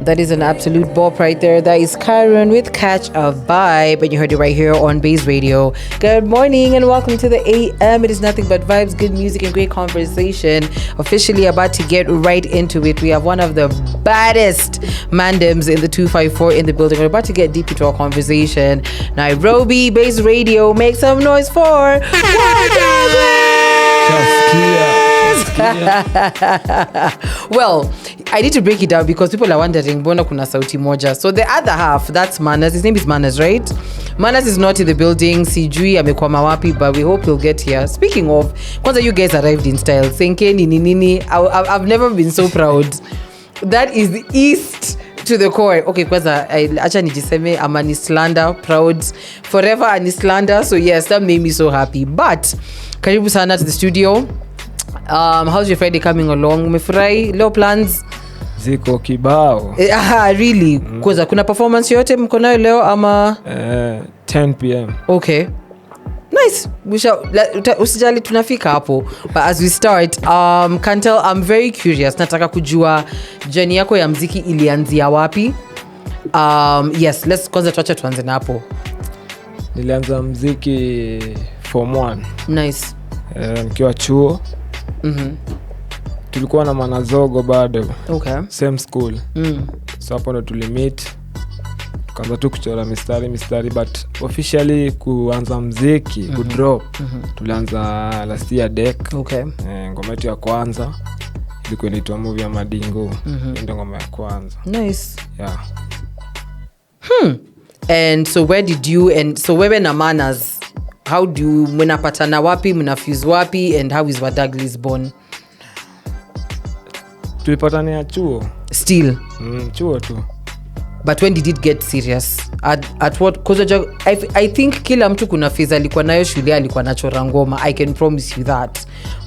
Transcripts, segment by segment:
That is an absolute bop right there. That is Karen with Catch a Vibe. And you heard it right here on Baze Radio. Good morning and welcome to the AM. It is nothing but vibes, good music, and great conversation. Officially about to get right into it. We have one of the baddest mandems in the 254 in the building. We're about to get deep into our conversation. Nairobi, Baze Radio, make some noise for Wadagliz! Well, I need to break it down because people are wondering, mbona kuna sauti moja. So the other half, that's Manas. His name is Manas, right? Manas is not in the building. Sijui amekwama wapi, but we hope he'll get here. Speaking of, kwanza you guys arrived in style. Senke nini. I've never been so proud. That is the East to the core. Okay, kwanza acha nijiseme I'm an Islander, proud forever an Islander. So yes, that made me so happy. But karibu sana to the studio. How's your Friday coming along? Umefurahi? Leo plans? Ziko kibao. Really? Kwanza kuna performance yote mko nayo leo ama 10 p.m. Okay. Nice. Usijali tunafika hapo. But as we start, Kantel, I'm very curious. Nataka kujua journey yako ya muziki ilianzia wapi? Yes, let's kwanza tuanze na hapo. Nilianza muziki form 1. Nice. Nikiwa chuo. Tulikuwa na Manazogo bado. Okay. Same school. So hapo ndo tulimit. Tukaanza tu kuchora mistari but officially kuanza muziki, kudrop. Tulianza last year deck. Okay. Ngoma yetu ya kwanza ilikuwa inaitwa Movie ya Madingo. Ndio ngoma ya kwanza. Nice. Yeah. And so wewe na Manas, how do you mnapatana wapi, mnafuse wapi, and how is Wadagliz born? Tulipatania chuo. Still? Chuo tu. But when did it get serious? At what? Because I think kila mtu kuna phase alikuwa nayo shule alikuwa nachora ngoma. I can promise you that.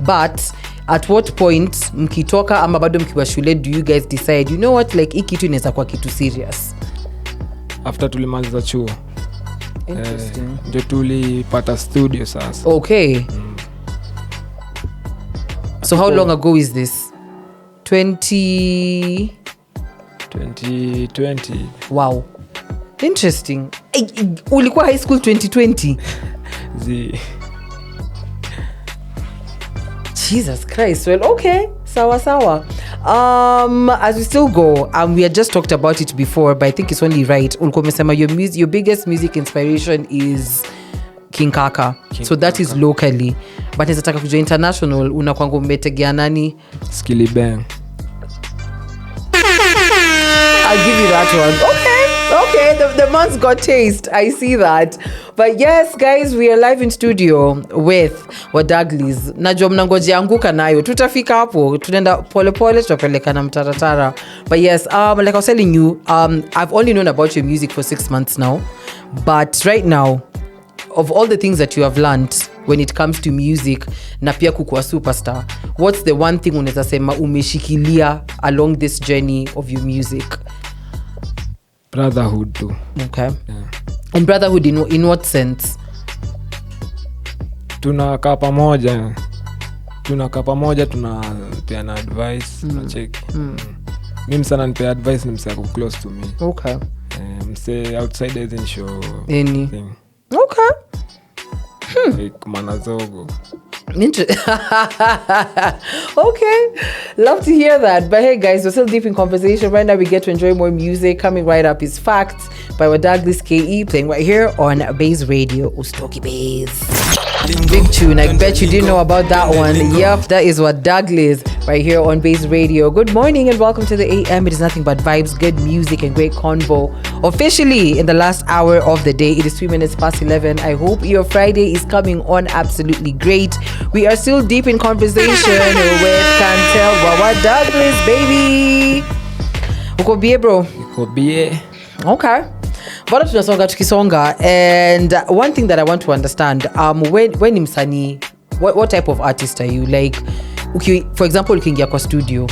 But at what point mkitoka ama bado mkiwa shule do you guys decide, you know what, like hii kitu inaweza kuwa kitu serious? After tulimaliza chuo. Interesting. Ndio tulipata studio sasa. Okay. So how long ago is this? 2020. Wow. Interesting. Ulikuwa high school 2020? Jesus Christ. Well, okay. Sawa. As we still go, we had just talked about it before, but I think it's only right. Ulikuwa umesema your biggest music inspiration is King Kaka. So that is locally. But nataka kujua international, unakuanga umetegea nani? Skilly Bang. I'll give you that one. Okay, the man's got taste. I see that. But yes, guys, we are live in studio with Wadagliz. Najua mnangoja Anguka Nayo. Tutafika hapo. Tunaenda pole tutapelekana mtaratara. But yes, like I was telling you, I've only known about your music for 6 months now. But right now, of all the things that you have learned when it comes to music na pia kukuwa superstar, what's the one thing unaweza sema umeshikilia along this journey of your music? Brotherhood too. Okay. Yeah. And brotherhood in what sense? Tunakaa pamoja, tunapeana advice, tunacheki. Mimi sana nipe advice ni msako close to me. Okay. Mse outside isn't show anything. Okay. Like Manazogo. Okay, love to hear that. But hey guys, we're still deep in conversation right now. We get to enjoy more music. Coming right up is Facts by Wadagliz KE, playing right here on Baze Radio. Ustoki Baze. Big tune. I bet you didn't know about that one. Yep, that is Wadagliz right here on Baze Radio. Good morning and welcome to the AM. It is nothing but vibes, good music, and great convo. Officially in the last hour of the day, it is 3 minutes past 11. I hope your Friday is coming on absolutely great. We are still deep in conversation with Kantel Wadagliz, baby. Uko bie, bro? Uko bie. Okay. Bado tunasonga tukisonga, and one thing that I want to understand, when msanii, what type of artist are you? Like, for example, ukiingia kwa studio,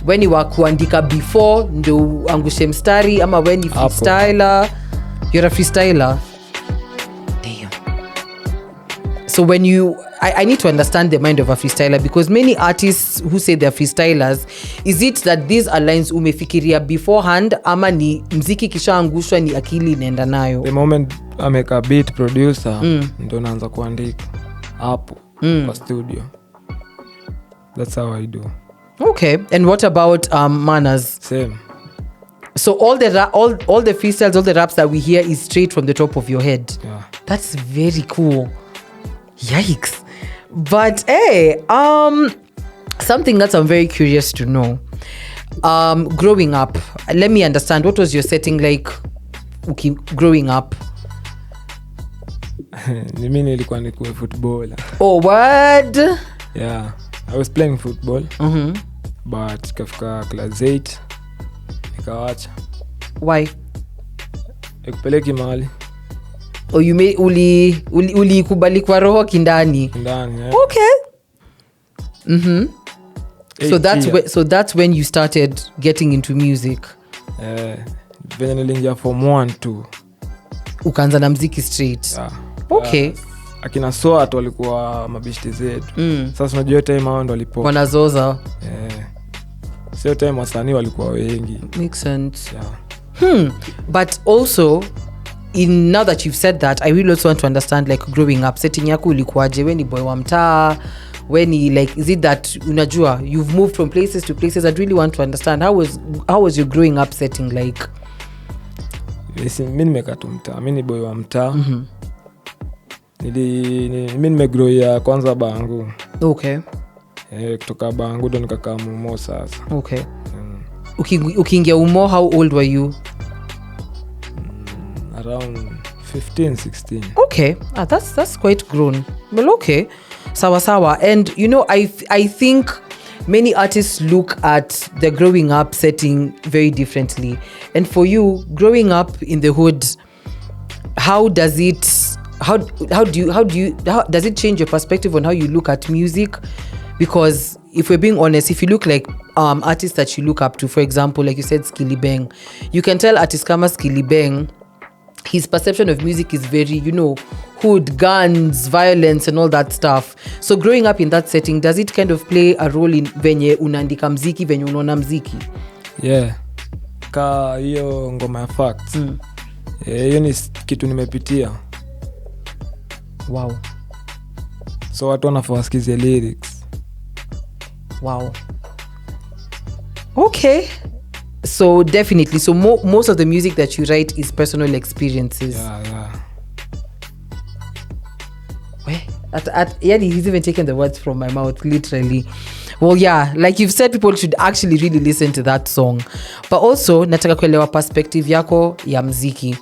when you were kuandika before ndo angushe mstari ama when you freestyler? You're a freestyler. Damn. So when I need to understand the mind of a freestyler, because many artists who say they're freestylers, is it that these are lines umefikiria beforehand ama ni mziki kishaangushwa ni akili inaenda nayo? The moment I make a beat producer, ndo naanza kuandika hapo kwa studio. That's how I do. Okay. And what about manners? Same. So all the freestyles, all the raps that we hear is straight from the top of your head. Yeah. That's very cool. Yikes. But hey, something that I'm very curious to know. Growing up, let me understand, what was your setting like growing up? Mimi nilikuwa nikuwe footballer. Oh, what? Yeah, I was playing football. But kafika class 8 nikawacha. Why? Nikupeleki mahali. Oh, you may ulikubali kwa roho kindani. Yeah. Okay. So that's when you started getting into music. Venye nilingia form 1 2. Ukaanza na mziki straight. Yeah. Okay. Akina SWAT walikuwa mabishti zetu. Sasa unajua time hao ndo walipo. Wanazoza. Sio time wasanii walikuwa wengi. Makes sense. Yeah. But also, now that you've said that, I really also want to understand, like, growing up, setting yako ulikuwaje? When ni boy wa mtaa, when ni, like, is it that unajua you've moved from places to places? I really want to understand how was your growing up setting like? Mimi nimekaa tu mtaa. Mimi ni boy wa mtaa. Mimi nimegrow ya kwanza Bangu. Okay. Kutoka Bangu ndo nikakaa Umo sasa. Okay. Ukiingia Umo, how old were you? Around 15, 16. Okay. That's quite grown. Well, okay. Sawa. And you know, I think many artists look at the growing up setting very differently. And for you, growing up in the hood, how does it change your perspective on how you look at music? Because if we're being honest, if you look like artists that you look up to, for example, like you said, Skilly Bang, you can tell artist kama Skilly Bang, his perception of music is very, hood, guns, violence and all that stuff. So growing up in that setting, does it kind of play a role in venye unaandika mziki, venye unaona mziki? Yeah. Ka hiyo ngoma ya facts. Hiyo ni kitu nimepitia. Wow. So watu wanafawasikize lyrics. Wow. Okay. So definitely. So most of the music that you write is personal experiences. Yeah. He's even taken the words from my mouth, literally. Well, yeah, like you've said, people should actually really listen to that song. But also, nataka kuelewa perspective yako ya mziki.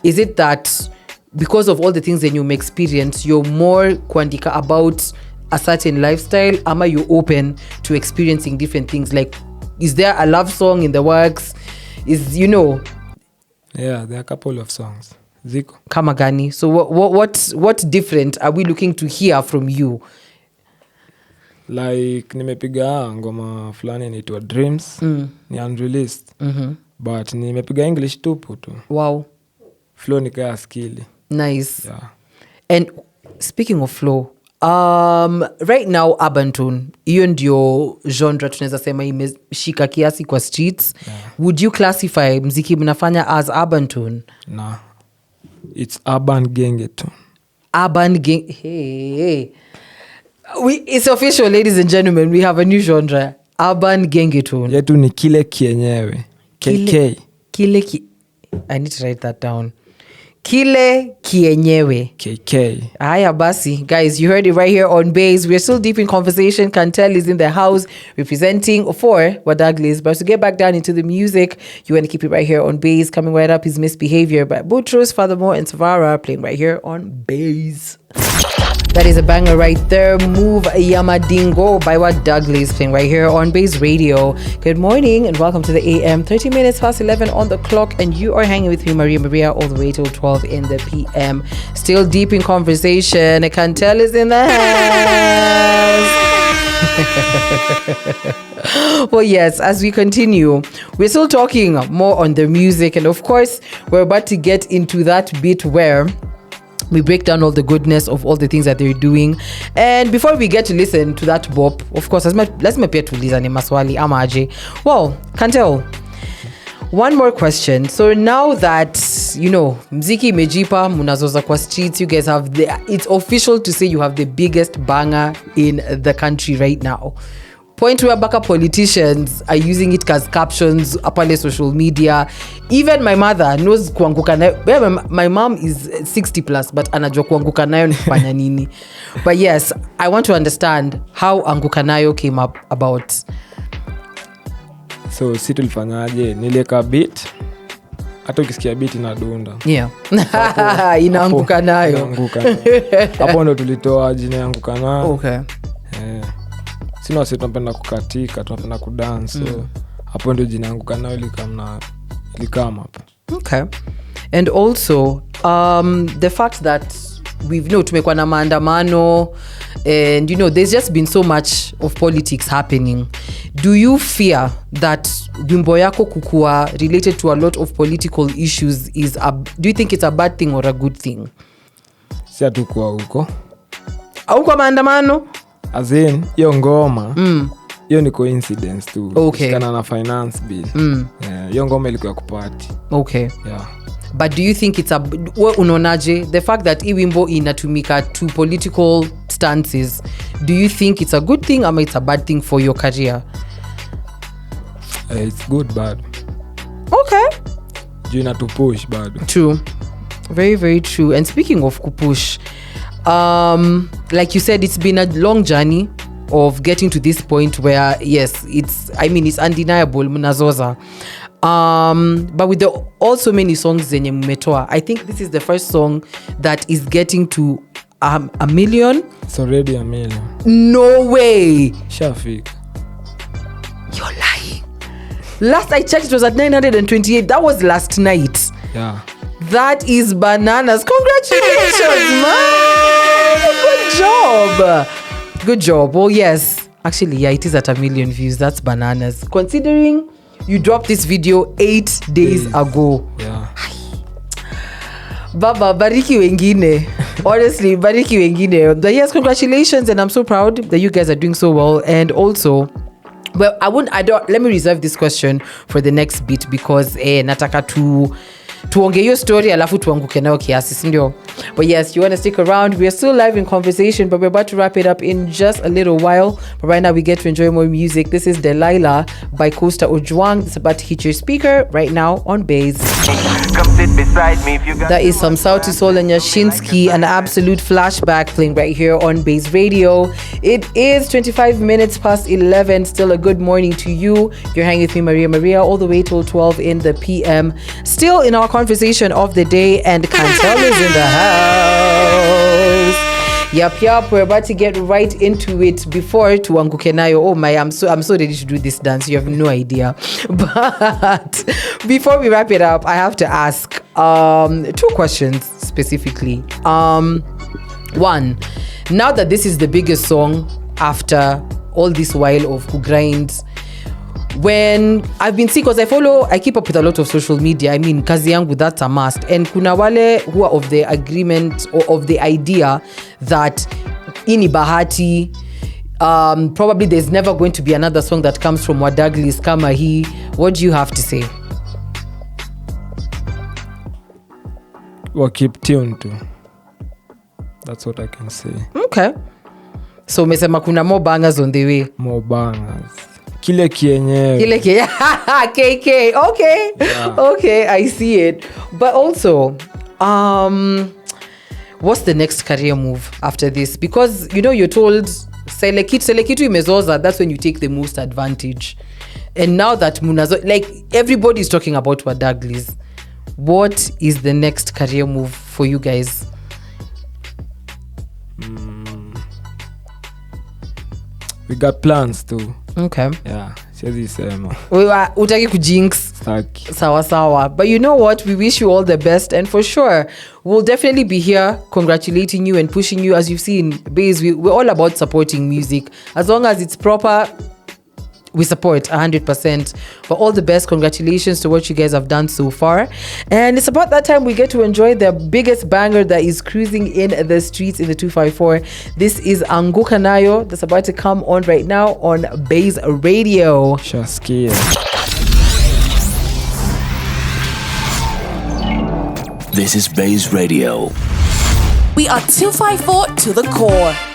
Is it that because of all the things that you experience, you're more kuandika about a certain lifestyle, ama you're open to experiencing different things? Like, is there a love song in the works? Yeah, there are a couple of songs. Ziko. Kama gani? So what different are we looking to hear from you? Like, nimepiga ngoma fulani inaitwa Dreams. Ni unreleased. But nimepiga English tupu tu. Wow. Flow nikaa skilli. Nice. Yeah. And speaking of flow, right now urban tune, hiyo ndio genre tunaweza sema imeshika kiasi kwa streets. Yeah. Would you classify mziki mnafanya as urban tune? Nah. It's urban gengetone. Urban gang. Hey. It's official, ladies and gentlemen. We have a new genre. Urban gengetone. Yetu ni kile kienyewe. KK. I need to write that down. Kile kienyewe. KK. Aya basi, guys, you heard it right here on Baze. We're still deep in conversation. Cantel is in the house representing for Wadagliz. But to get back down into the music, you want to keep it right here on Baze. Coming right up is Misbehavior by Boutros, Furthermore, and Savara, playing right here on Baze. That is a banger right there. Move Yamadingo by Wadagliz, playing right here on Baze Radio. Good morning and welcome to the AM. 30 minutes past 11 on the clock, and you are hanging with me, Maria, all the way till 12 in the PM. Still deep in conversation. Cantel is in the house. Well, yes, as we continue, we're still talking more on the music, and of course, we're about to get into that bit where We break down all the goodness of all the things that they're doing. And before we get to listen to that bop, of course, lazima pia tulizane maswali ama aje. Well, Kantel, one more question. So now that, you know, mziki imejipa, munazoza kwa streets, you guys have it's official to say you have the biggest banger in the country right now. Point where baka politicians are using it as captions up on social media. Even my mother knows Anguka Nayo. My mom is 60 plus, but anajua Anguka Nayo ni kufanya nini. But yes, I want to understand how Anguka Nayo came up about. So si tulifanyaje, nilieka beat, hata ukisikia beat inadunda. Yeah. Inaanguka nayo. Hapo ndo tulitoa jina ya Anguka Nayo. Okay. Sina wasi tunapenda kukatika, tunapenda kudance. So hapo ndo jina Anguka Nayo ilikama hapo. Okay. And also the fact that we've tumekuwa na maandamano, and you know there's just been so much of politics happening. Do you fear that wimbo yako kukua related to a lot of political issues do you think it's a bad thing or a good thing? Si hatukuwa huko. Au kwa maandamano? As in, hiyo ngoma, hiyo ni coincidence tu. Okay. Kana na finance bill. Hiyo ngoma ilikuwa kupati. Okay. Yeah. But do you think it's unonaje, the fact that wimbo inatumika to political stances, do you think it's a good thing or it's a bad thing for your career? It's good, bad. Okay. Juu inatupush bado. True. Very, very true. And speaking of kupush, like you said, it's been a long journey of getting to this point where, yes, it's undeniable, munazoza. But with also many songs zenye mmetoa, I think this is the first song that is getting to 1 million. It's already 1 million. No way. Shafik. You're lying. Last I checked, it was at 928. That was last night. Yeah. That is bananas. Congratulations, man. Good job. Well, yes. Actually, yeah, it is at 1 million views. That's bananas. Considering you dropped this video 8 days ago. Yeah. Baba, bariki wengine. Honestly, bariki wengine. But yes, congratulations, and I'm so proud that you guys are doing so well. And also, well, let me reserve this question for the next bit, because nataka tuonge hiyo story alafu tuanguke nayo kiasi, si ndio? But yes, you want to stick around. We are still live in conversation, but we're about to wrap it up in just a little while. But right now we get to enjoy more music. This is Delilah by Costa Ojwang. It's about to hit your speaker right now on Baze. Come sit beside me if you got. That is some Sauti Sol and Yashinsky, an absolute flashback playing right here on Baze Radio. It is 25 minutes past 11. Still a good morning to you. You're hanging with me, Maria, all the way till 12 in the PM. Still in our conversation of the day, and Kantel is in the house. Yup, we're about to get right into it. Before Anguka Nayo, oh my, I'm so ready to do this dance. You have no idea. But before we wrap it up, I have to ask 2 questions specifically. One, now that this is the biggest song after all this while of Kugrinds, when I've been seeing, because I keep up with a lot of social media. I mean, kazi yangu, that's a must. And kuna wale who are of the agreement or of the idea that ini bahati, probably there's never going to be another song that comes from Wadagliz kama hii. What do you have to say? Well, keep tuned to. That's what I can say. Okay. So umesema kuna more bangers on the way. More bangers. Kile kienyewe. KK. Okay. Yeah. Okay, I see it. But also, what's the next career move after this? Because, you know, you're told Selekitu imezoza, that's when you take the most advantage. And now that Munazo, like, everybody's talking about Wadagliz. What is the next career move for you guys? We got plans too. Okay. Yeah. Siwezi sema. Utaki kujinx. Staki. Sawa. But you know what? We wish you all the best. And for sure, we'll definitely be here congratulating you and pushing you. As you've seen, Baze, we're all about supporting music. As long as it's proper, we support 100%. But all the best. Congratulations to what you guys have done so far. And it's about that time we get to enjoy the biggest banger that is cruising in the streets in the 254. This is Anguka Nayo. That's about to come on right now on Baze Radio. Shaskia. This is Baze Radio. We are 254 to the core.